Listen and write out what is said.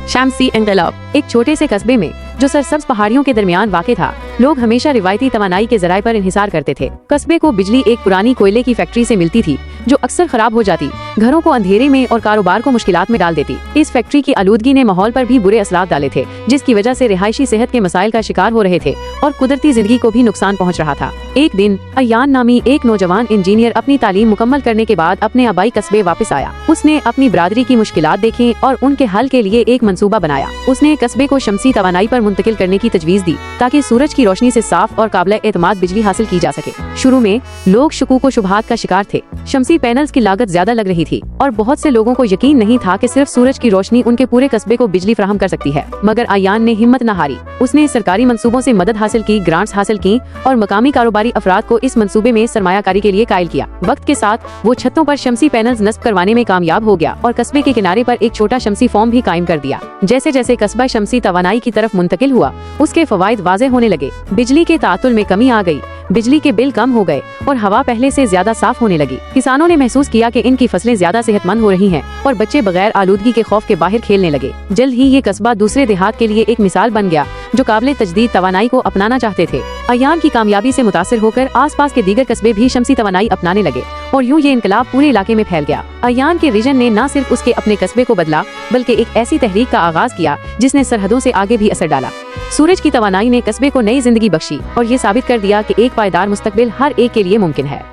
शम्सी इंकलाब एक छोटे से कस्बे में जो सरसब्ज पहाड़ियों के दरमियान वाक़ था। लोग हमेशा रिवायती तवानाई के ज़राए पर इंहिसार करते थे। कस्बे को बिजली एक पुरानी कोयले की फैक्ट्री से मिलती थी जो अक्सर खराब हो जाती, घरों को अंधेरे में और कारोबार को मुश्किलात में डाल देती। इस फैक्ट्री की आलूदगी ने माहौल पर भी बुरे असरात डाले थे, जिसकी वजह से रिहायशी सेहत के मसाइल का शिकार हो रहे थे और कुदरती जिंदगी को भी नुकसान पहुँच रहा था। एक दिन अयान नामी एक नौजवान इंजीनियर अपनी तालीम मुकम्मल करने के बाद अपने आबाई कस्बे वापस आया। उसने अपनी बिरादरी की मुश्किलात देखी और उनके हल के लिए एक मंसूबा बनाया। उसने कस्बे को शम्सी तवानाई पर मुंतकिल करने की तजवीज़ दी ताकि सूरज की रोशनी से साफ और काबिल एतमाद बिजली हासिल की जा सके। शुरू में लोग शकूक व शुबहात का शिकार थे। शम्सी पैनल्स की लागत ज्यादा लग रही थी और बहुत से लोगों को यकीन नहीं था कि सिर्फ सूरज की रोशनी उनके पूरे कस्बे को बिजली फराहम कर सकती है। मगर अयान ने हिम्मत न हारी। उसने सरकारी मंसूबों से मदद हासिल की, ग्रांट्स हासिल की और मकामी कारोबारी अफराद को इस मंसूबे में सरमायाकारी के लिए कायल किया। वक्त के साथ वो छतों पर शम्सी पैनल्स नस्ब करवाने में कामयाब हो गया और कस्बे के किनारे पर एक छोटा शम्सी फॉर्म भी कायम कर दिया। जैसे जैसे कस्बा शम्सी तवानाई की तरफ मुंतकिल हुआ, उसके फवाइद वाज़ेह होने लगे। बिजली के तातुल में कमी आ गई, बिजली के बिल कम हो गए और हवा पहले से ज्यादा साफ होने लगी। किसानों ने महसूस किया कि इनकी फसलें ज्यादा सेहतमंद हो रही हैं और बच्चे बगैर आलूदगी के खौफ के बाहर खेलने लगे। जल्द ही ये कस्बा दूसरे देहात के लिए एक मिसाल बन गया जो काबिल तजदीद तवानाई को अपनाना चाहते थे। अयान की कामयाबी से मुतासिर होकर आसपास के दीगर कस्बे भी शम्सी तवानाई अपनाने लगे और यूं ये इनकलाब पूरे इलाके में फैल गया। अयान के विजन ने न सिर्फ उसके अपने कस्बे को बदला बल्कि एक ऐसी तहरीक का आगाज किया जिसने सरहदों से आगे भी असर डाला। सूरज की तवानाई ने कस्बे को नई जिंदगी बख्शी और ये साबित कर दिया कि एक पायदार मुस्तकबिल हर एक के लिए मुमकिन है।